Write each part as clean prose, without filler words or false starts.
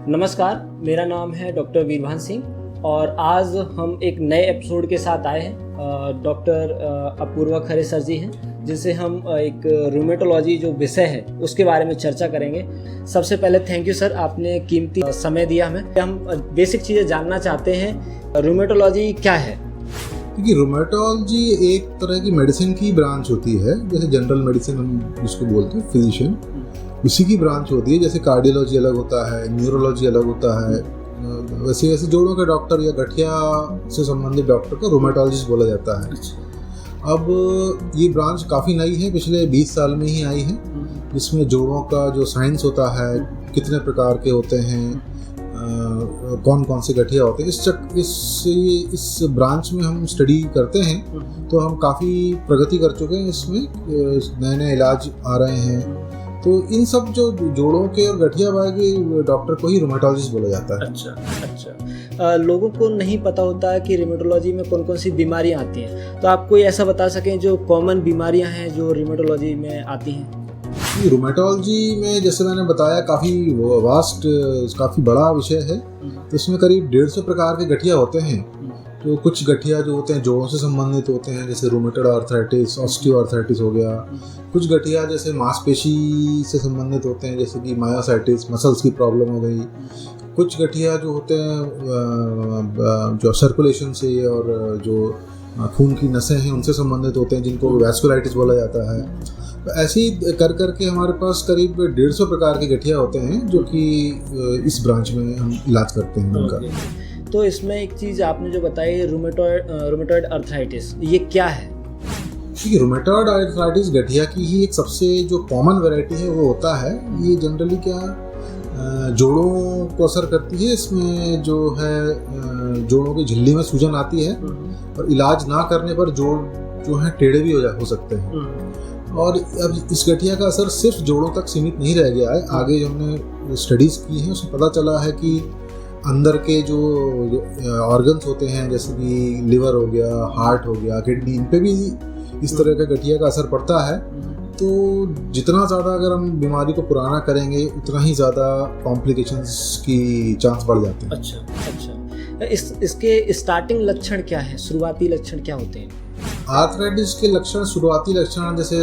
नमस्कार, मेरा नाम है डॉक्टर वीरभान सिंह और आज हम एक नए एपिसोड के साथ आए हैं। डॉक्टर अपूर्वा खरे सर जी हैं, जिनसे हम एक रूमेटोलॉजी जो विषय है उसके बारे में चर्चा करेंगे। सबसे पहले थैंक यू सर, आपने कीमती समय दिया हमें। हम बेसिक चीज़ें जानना चाहते हैं, रूमेटोलॉजी क्या है? क्योंकि रूमेटोलॉजी एक तरह की मेडिसिन की ब्रांच होती है, जैसे जनरल मेडिसिन हम जिसको बोलते हैं फिजिशियन, उसी की ब्रांच होती है। जैसे कार्डियोलॉजी अलग होता है, न्यूरोलॉजी अलग होता है, वैसे जोड़ों के डॉक्टर या गठिया से संबंधित डॉक्टर को रूमेटोलॉजिस्ट बोला जाता है। अब ये ब्रांच काफ़ी नई है, पिछले 20 साल में ही आई है, जिसमें जोड़ों का जो साइंस होता है, कितने प्रकार के होते हैं, कौन कौन से गठिया होते हैं, इस ब्रांच में हम स्टडी करते हैं। तो हम काफ़ी प्रगति कर चुके हैं, इसमें नए नए इलाज आ रहे हैं। तो इन सब जो जोड़ों के और गठिया बाय के डॉक्टर को ही रूमेटोलॉजिस्ट बोला जाता है। अच्छा। लोगों को नहीं पता होता है कि रूमेटोलॉजी में कौन कौन सी बीमारियां आती हैं, तो आप कोई ऐसा बता सकें जो कॉमन बीमारियां हैं जो रूमेटोलॉजी में आती हैं? रूमेटोलॉजी में जैसे मैंने बताया काफ़ी वास्ट, काफ़ी बड़ा विषय है। तो इसमें करीब 150 प्रकार के गठिया होते हैं। तो कुछ गठिया जो होते हैं जोड़ों से संबंधित होते हैं, जैसे रूमेटॉइड आर्थराइटिस, ऑस्टियोआर्थराइटिस हो गया। कुछ गठिया जैसे मांसपेशी से संबंधित होते हैं, जैसे कि मायोसाइटिस, मसल्स की प्रॉब्लम हो गई। कुछ गठिया जो होते हैं जो सर्कुलेशन से और जो खून की नसें हैं उनसे संबंधित होते हैं, जिनको वैस्कुलाइटिस बोला जाता है। तो ऐसे ही कर करके हमारे पास करीब 150 प्रकार के गठिया होते हैं जो कि इस ब्रांच में हम इलाज करते हैं उनका। तो इसमें एक चीज़ आपने जो बताई, रूमेटॉइड आर्थराइटिस, ये क्या है? रूमेटॉइड आर्थराइटिस गठिया की ही एक सबसे जो कॉमन वैरायटी है वो होता है। ये जनरली क्या जोड़ों को असर करती है। इसमें जो है जोड़ों की झिल्ली में सूजन आती है और इलाज ना करने पर जोड़ जो है टेढ़े भी हो सकते हैं। और अब इस गठिया का असर सिर्फ जोड़ों तक सीमित नहीं रह गया है। आगे जो हमने स्टडीज़ की हैं उसमें पता चला है कि अंदर के जो ऑर्गन्स होते हैं, जैसे कि लिवर हो गया, हार्ट हो गया, किडनी, इन पे भी इस तरह का गठिया का असर पड़ता है। तो जितना ज़्यादा अगर हम बीमारी को पुराना करेंगे उतना ही ज़्यादा कॉम्प्लिकेशंस की चांस बढ़ जाते हैं। अच्छा। इसके स्टार्टिंग लक्षण क्या है, शुरुआती लक्षण क्या होते हैं? आर्थराइटिस के लक्षण, शुरुआती लक्षण जैसे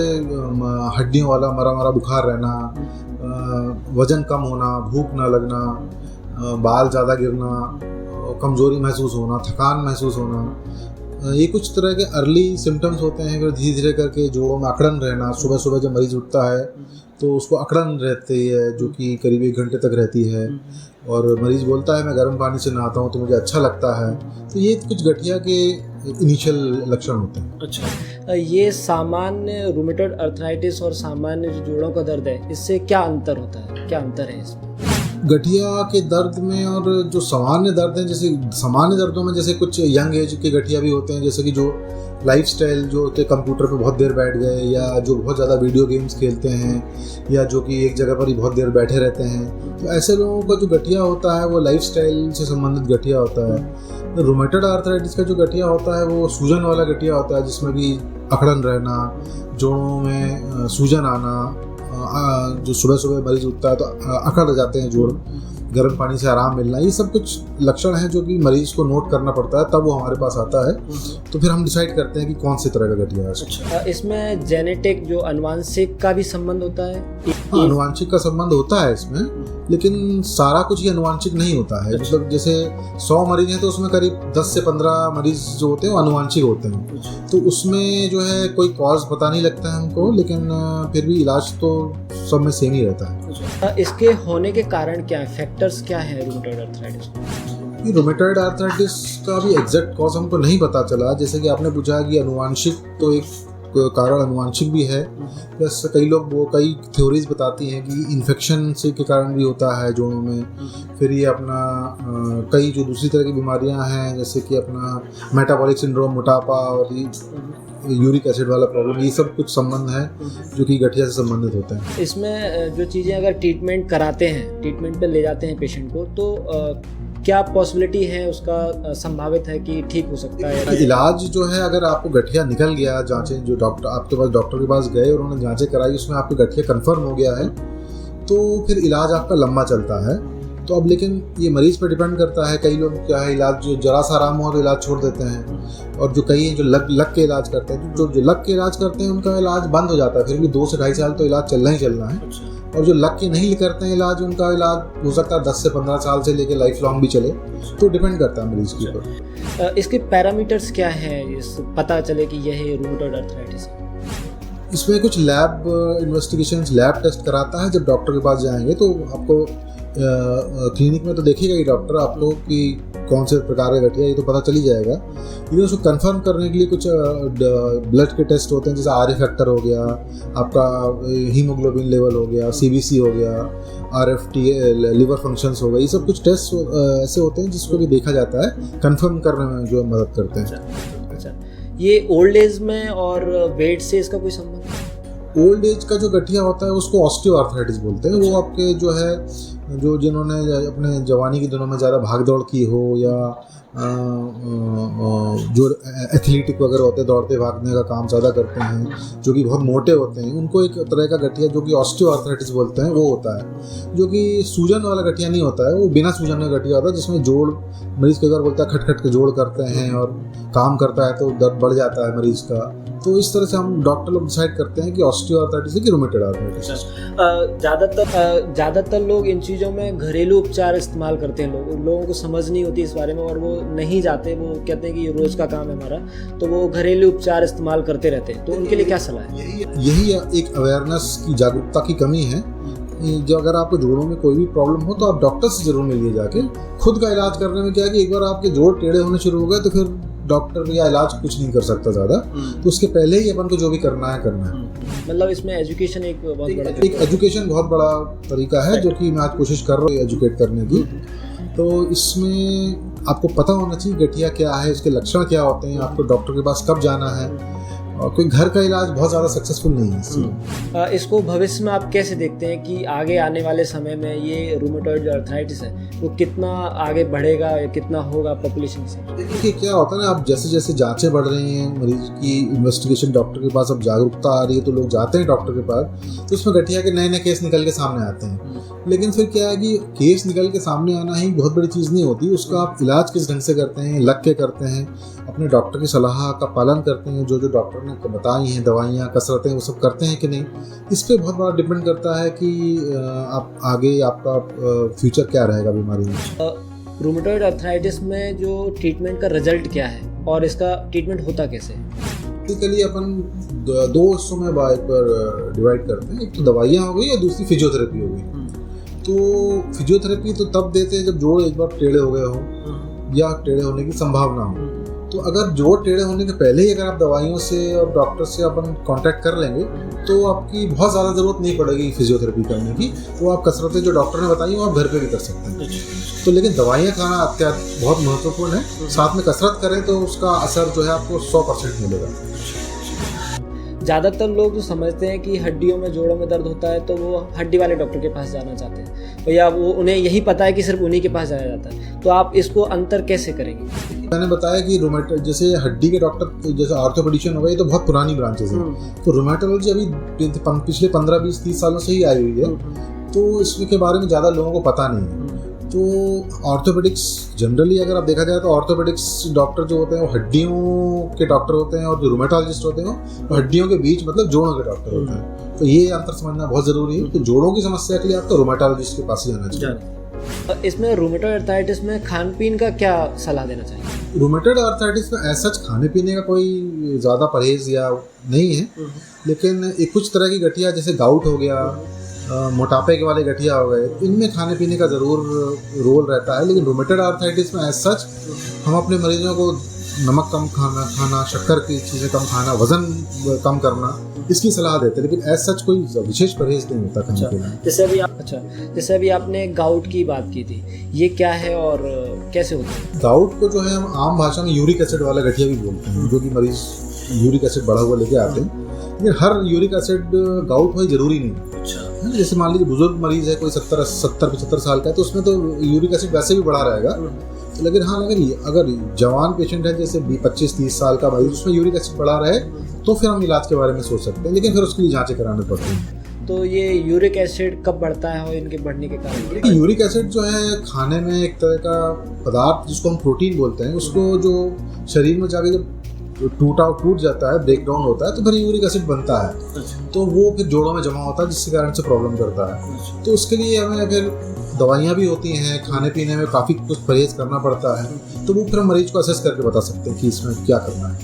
हड्डियों वाला मरा मरा बुखार रहना, वजन कम होना, भूख ना लगना, बाल ज़्यादा गिरना, कमज़ोरी महसूस होना, थकान महसूस होना, ये कुछ तरह के अर्ली सिम्टम्स होते हैं। फिर धीरे धीरे करके जोड़ों में अकड़न रहना। सुबह सुबह जब मरीज़ उठता है तो उसको अकड़न रहती है, जो कि करीब 1 घंटे तक रहती है। और मरीज़ बोलता है मैं गर्म पानी से नहाता हूँ तो मुझे अच्छा लगता है। तो ये कुछ गठिया के इनिशियल लक्षण होते हैं। अच्छा, ये सामान्य रूमेटॉइड आर्थराइटिस और सामान्य जो जोड़ों का दर्द है, इससे क्या अंतर होता है, क्या अंतर है इसमें? गठिया के दर्द में और जो सामान्य दर्द हैं, जैसे सामान्य दर्दों में जैसे कुछ यंग एज के गठिया भी होते हैं, जैसे कि जो लाइफस्टाइल जो होते हैं, कंप्यूटर पे बहुत देर बैठ गए, या जो बहुत ज़्यादा वीडियो गेम्स खेलते हैं, या जो कि एक जगह पर ही बहुत देर बैठे रहते हैं। तो ऐसे लोगों का जो गठिया होता है वो लाइफस्टाइल से संबंधित गठिया होता है। रूमेटॉइड आर्थराइटिस का जो गठिया होता है वो सूजन वाला गठिया होता है, जिसमें भी अकड़न रहना, जोड़ों में सूजन आना, जो सुबह सुबह मरीज उठता है तो अकड़ जाते हैं जोड़, गर्म पानी से आराम मिलना, ये सब कुछ लक्षण हैं जो कि मरीज को नोट करना पड़ता है, तब वो हमारे पास आता है। तो फिर हम डिसाइड करते हैं कि कौन से तरह का गठिया है। अच्छा, इसमें जेनेटिक जो अनुवांशिक का भी संबंध होता है? अनुवांशिक का संबंध होता है इसमें, लेकिन सारा कुछ ही अनुवांशिक नहीं होता है। मतलब जैसे 100 मरीज हैं तो उसमें करीब 10 से 15 मरीज जो होते हैं वो अनुवांशिक होते हैं। तो उसमें जो है कोई कॉज पता नहीं लगता है हमको, लेकिन फिर भी इलाज तो सब में सेम ही रहता है। इसके होने के कारण क्या है, फैक्टर्स क्या है रूमेटॉइड आर्थराइटिस? रूमेटॉइड आर्थराइटिस का भी एग्जैक्ट कॉज हमको नहीं पता चला। जैसे कि आपने पूछा कि अनुवांशिक, तो एक कारण अनुवांशिक भी है, प्लस कई थ्योरीज बताती हैं कि इन्फेक्शन से के कारण भी होता है जोड़ों में। फिर ये अपना कई जो दूसरी तरह की बीमारियां हैं, जैसे कि अपना मेटाबॉलिक सिंड्रोम, मोटापा और यूरिक एसिड वाला प्रॉब्लम, ये सब कुछ संबंध है जो कि गठिया से संबंधित होते हैं। इसमें जो चीज़ें अगर ट्रीटमेंट कराते हैं, ट्रीटमेंट पे ले जाते हैं पेशेंट को, तो क्या पॉसिबिलिटी है उसका, संभावित है कि ठीक हो सकता है? इलाज जो है, अगर आपको गठिया निकल गया, जांचें जो डॉक्टर आपके पास डॉक्टर के पास गए और उन्होंने जांचें कराई, उसमें आपको गठिया कंफर्म हो गया है, तो फिर इलाज आपका लंबा चलता है। तो अब लेकिन ये मरीज़ पर डिपेंड करता है। कई लोग क्या है इलाज जो जरा सा आराम हो तो इलाज छोड़ देते हैं, और जो कई हैं जो लग के इलाज करते हैं, जो लग के इलाज करते हैं उनका इलाज बंद हो जाता है, फिर भी 2 से ढाई साल तो इलाज चलना ही चलना है। और जो लग के नहीं करते हैं इलाज, उनका इलाज हो सकता है 10 से 15 साल से लेकर लाइफ लॉन्ग भी चले, तो डिपेंड करता है मरीज़ के ऊपर। इसके पैरामीटर्स क्या हैं, पता चले कि यह रूमेटॉइड अर्थराइटिस है? इसमें कुछ लैब इन्वेस्टिगेशंस, लैब टेस्ट कराता है। जब डॉक्टर के पास जाएंगे तो आपको क्लिनिक में तो देखेगा ही डॉक्टर आपको कि कौन से प्रकार का गठिया, ये तो पता चल ही जाएगा। लेकिन उसको कंफर्म करने के लिए कुछ ब्लड के टेस्ट होते हैं, जैसे आर फैक्टर हो गया, आपका हीमोग्लोबिन लेवल हो गया, CBC हो गया, RFT लिवर फंक्शंस हो गए, ये सब कुछ टेस्ट ऐसे होते हैं जिसको भी देखा जाता है, कंफर्म करने में जो मदद करते हैं। अच्छा, ये ओल्ड एज में और वेट से इसका कोई संबंध है? ओल्ड एज का जो गठिया होता है उसको ऑस्टियोआर्थराइटिस बोलते हैं। वो आपके जो है जो जिन्होंने अपने जवानी के दिनों में ज़्यादा भाग दौड़ की हो, या जो एथलेटिक वगैरह होते हैं, दौड़ते भागने का काम ज़्यादा करते हैं, जो कि बहुत मोटे होते हैं, उनको एक तरह का गठिया जो कि ऑस्टियोआर्थराइटिस बोलते हैं वो होता है, जो कि सूजन वाला गठिया नहीं होता है, वो बिना सूजन का गठिया होता है, जिसमें जोड़ मरीज़ कई बार बोलता है खट खट के जोड़ करते हैं और काम करता है तो दर्द बढ़ जाता है मरीज़ का। तो इस तरह से हम डॉक्टर लोग डिसाइड करते हैं कि ऑस्टियोआर्थराइटिस है कि रूमेटॉइड आर्थराइटिस है। ज़्यादातर लोग इन चीज़ों में घरेलू उपचार इस्तेमाल करते हैं। लोगों को समझ नहीं होती इस बारे में, और वो नहीं जाते, वो कहते हैं कि ये रोज़ का काम है हमारा, तो वो घरेलू उपचार इस्तेमाल करते रहते हैं। तो उनके लिए क्या सलाह है? यही एक अवेयरनेस की, जागरूकता की कमी है। जो अगर आपको जोड़ों में कोई भी प्रॉब्लम हो तो आप डॉक्टर से जरूर मिलिए जाके। खुद का इलाज करने में क्या है कि एक बार आपके जोड़ टेढ़े होने शुरू हो गए तो फिर डॉक्टर या इलाज कुछ नहीं कर सकता ज़्यादा, तो उसके पहले ही अपन को जो भी करना है करना है। मतलब इसमें एजुकेशन एक बहुत बड़ा एजुकेशन बहुत बड़ा तरीका है, जो कि मैं आज कोशिश कर रहा हूँ एजुकेट करने की। तो इसमें आपको पता होना चाहिए गठिया क्या है, उसके लक्षण क्या होते हैं, आपको डॉक्टर के पास कब जाना है, और कोई घर का इलाज बहुत ज़्यादा सक्सेसफुल नहीं है। इसको भविष्य में आप कैसे देखते हैं कि आगे आने वाले समय में ये रूमेटॉइड अर्थराइटिस है वो कितना आगे बढ़ेगा या कितना होगा पॉपुलेशन से? देखिए क्या होता है ना, आप जैसे जैसे जांचें बढ़ रही हैं, मरीज की इन्वेस्टिगेशन डॉक्टर के पास अब जागरूकता आ रही है, तो लोग जाते हैं डॉक्टर के पास, तो उसमें गठिया के नए नए केस निकल के सामने आते हैं। लेकिन फिर क्या है कि केस निकल के सामने आना ही बहुत बड़ी चीज़ नहीं होती, उसका आप इलाज किस ढंग से करते हैं, लग के करते हैं, अपने डॉक्टर की सलाह का पालन करते हैं, जो जो डॉक्टर ने बताई हैं दवाइयाँ, कसरतें, वो सब करते हैं कि नहीं, इस पर बहुत बड़ा डिपेंड करता है कि आप आगे आपका फ्यूचर क्या रहेगा बीमारी में। रूमेटॉइड अर्थराइटिस में जो ट्रीटमेंट का रिजल्ट क्या है और इसका ट्रीटमेंट होता कैसे है? बेसिकली अपन 2 हिस्सों में डिवाइड करते हैं, एक तो दवाइयाँ हो गई और दूसरी फिजियोथेरेपी हो गई। तो फिजियोथेरेपी तो तब देते हैं जब जोड़ एक बार टेढ़े हो गए हो या टेढ़े होने की संभावना हो। तो अगर जोड़ टेढ़े होने के पहले ही अगर आप दवाइयों से और डॉक्टर से अपन कांटेक्ट कर लेंगे तो आपकी बहुत ज़्यादा ज़रूरत नहीं पड़ेगी फिजियोथेरेपी करने की। तो आप कसरतें जो डॉक्टर ने बताई वो आप घर पे भी कर सकते हैं। तो लेकिन दवाइयाँ खाना बहुत महत्वपूर्ण है, साथ में कसरत करें तो उसका असर जो है आपको 100% मिलेगा। ज़्यादातर लोग जो समझते हैं कि हड्डियों में, जोड़ों में दर्द होता है तो वो हड्डी वाले डॉक्टर के पास जाना चाहते हैं, या वो उन्हें यही पता है कि सिर्फ उन्हीं के पास जाया जाता है। तो आप इसको अंतर कैसे करेंगे? मैंने बताया कि जैसे हड्डी के डॉक्टर, जैसे ऑर्थोपेडिशियन हो गए, तो बहुत पुरानी ब्रांचेस हैं। तो रोमेटोलॉजी अभी पिछले 15, 20, 30 सालों से ही आई हुई है, तो इसमें के बारे में ज़्यादा लोगों को पता नहीं है। तो ऑर्थोपेडिक्स जनरली अगर आप देखा जाए तो ऑर्थोपेडिक्स डॉक्टर जो होते हैं वो हड्डियों के डॉक्टर होते हैं, और जो रूमेटोलॉजिस्ट होते हैं वो हड्डियों के बीच मतलब जोड़ों के डॉक्टर होते हैं। तो ये अंतर समझना बहुत ज़रूरी है। तो जोड़ों की समस्या के लिए आपको रूमेटोलॉजिस्ट के पास ही जाना चाहिए। इसमें रूमेटॉइड अर्थराइटिस में खान पीन का क्या सलाह देना चाहिए? रूमेटॉइड अर्थराइटिस में ऐसा खाने पीने का कोई ज़्यादा परहेज या नहीं है, लेकिन एक कुछ तरह की गठिया जैसे गाउट हो गया, मोटापे के वाले गठिया हो गए, इनमें खाने पीने का ज़रूर रोल रहता है। लेकिन रूमेटॉइड आर्थराइटिस में एज सच हम अपने मरीजों को नमक कम खाना, शक्कर की चीज़ें कम खाना, वज़न कम करना, इसकी सलाह देते हैं। लेकिन एज सच कोई विशेष परहेज नहीं होता खाने पीने में। जैसे अभी आपने गाउट की बात की थी, ये क्या है और कैसे होता है? गाउट को जो है हम आम भाषा में यूरिक एसिड वाला गठिया भी बोलते हैं, जो कि मरीज यूरिक एसिड बढ़ा हुआ लेके आते हैं। लेकिन हर यूरिक एसिड गाउट हो जरूरी नहीं। जैसे मान लीजिए बुजुर्ग मरीज है, कोई 70-75 साल का है, तो उसमें तो यूरिक एसिड वैसे भी बढ़ा रहेगा। लेकिन हाँ, अगर जवान पेशेंट है जैसे 25-30 साल का मरीज, उसमें यूरिक एसिड बढ़ा रहे तो फिर हम इलाज के बारे में सोच सकते हैं, लेकिन फिर उसके लिए जांचें करानी पड़ती हैं। तो ये यूरिक एसिड कब बढ़ता है और इनके बढ़ने के कारण? यूरिक एसिड जो है खाने में एक तरह का पदार्थ जिसको हम प्रोटीन बोलते हैं, उसको जो शरीर में जाके जब टूट जाता है, ब्रेक डाउन होता है, तो फिर यूरिक एसिड बनता है। तो वो फिर जोड़ों में जमा होता है, जिसके कारण से प्रॉब्लम करता है। तो उसके लिए हमें फिर दवाइयाँ भी होती हैं, खाने पीने में काफ़ी कुछ परहेज करना पड़ता है। तो वो फिर हम मरीज को असेस करके बता सकते हैं कि इसमें क्या करना है।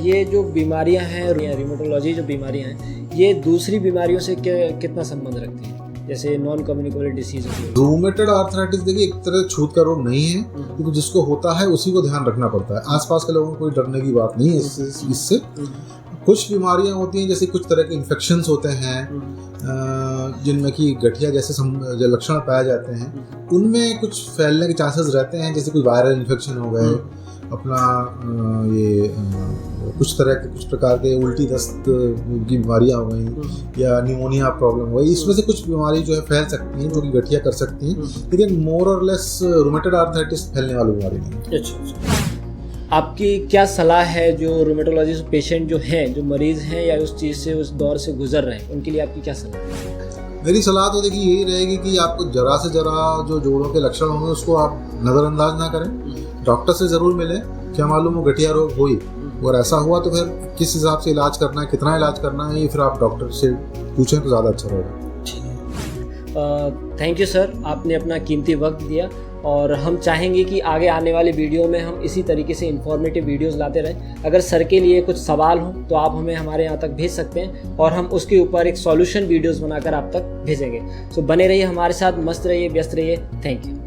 ये जो बीमारियां हैं, रूमेटोलॉजी जो बीमारियां हैं, ये दूसरी बीमारियों से कितना संबंध रखती हैं? जैसे non communicable disease. Rheumatoid arthritis देखिए एक तरह छूत का रोग नहीं है, क्योंकि जिसको होता है उसी को ध्यान रखना पड़ता है। आसपास के लोगों को कोई डरने की बात नहीं है इससे। कुछ बीमारियां होती हैं, जैसे कुछ तरह के इन्फेक्शंस होते हैं जिनमें कि गठिया जैसे लक्षण पाए जाते हैं, उनमें कुछ फैलने के चांसेस रहते हैं। जैसे कोई वायरल इन्फेक्शन हो गए, अपना ये कुछ प्रकार के उल्टी दस्त की बीमारियां हो गई, या निमोनिया प्रॉब्लम हो गई। इसमें से कुछ बीमारी जो है फैल सकती हैं, जो कि गठिया कर सकती हैं, लेकिन मोर और लेस रूमेटॉइड आर्थराइटिस फैलने वाली बीमारी नहीं है। अच्छा। आपकी क्या सलाह है जो रूमेटोलॉजिस्ट पेशेंट जो हैं, जो मरीज हैं या उस चीज़ से, उस दौर से गुजर रहे हैं, उनके लिए आपकी क्या सलाह है? मेरी सलाह तो देखिए यही रहेगी कि आपको जरा से जरा जो जोड़ों के लक्षण होंगे उसको आप नज़रअंदाज ना करें। डॉक्टर से ज़रूर मिलें, क्या मालूम वो गठिया रोग हुई, और ऐसा हुआ तो फिर किस हिसाब से इलाज करना है, कितना इलाज करना है, ये फिर आप डॉक्टर से पूछें तो ज़्यादा अच्छा रहेगा। थैंक यू सर, आपने अपना कीमती वक्त दिया, और हम चाहेंगे कि आगे आने वाले वीडियो में हम इसी तरीके से इंफॉर्मेटिव वीडियोस लाते रहें। अगर सर के लिए कुछ सवाल हो तो आप हमें हमारे यहाँ तक भेज सकते हैं, और हम उसके ऊपर एक सॉल्यूशन वीडियोस बनाकर आप तक भेजेंगे। सो बने रहिए हमारे साथ, मस्त रहिए, व्यस्त रहिए। Thank you.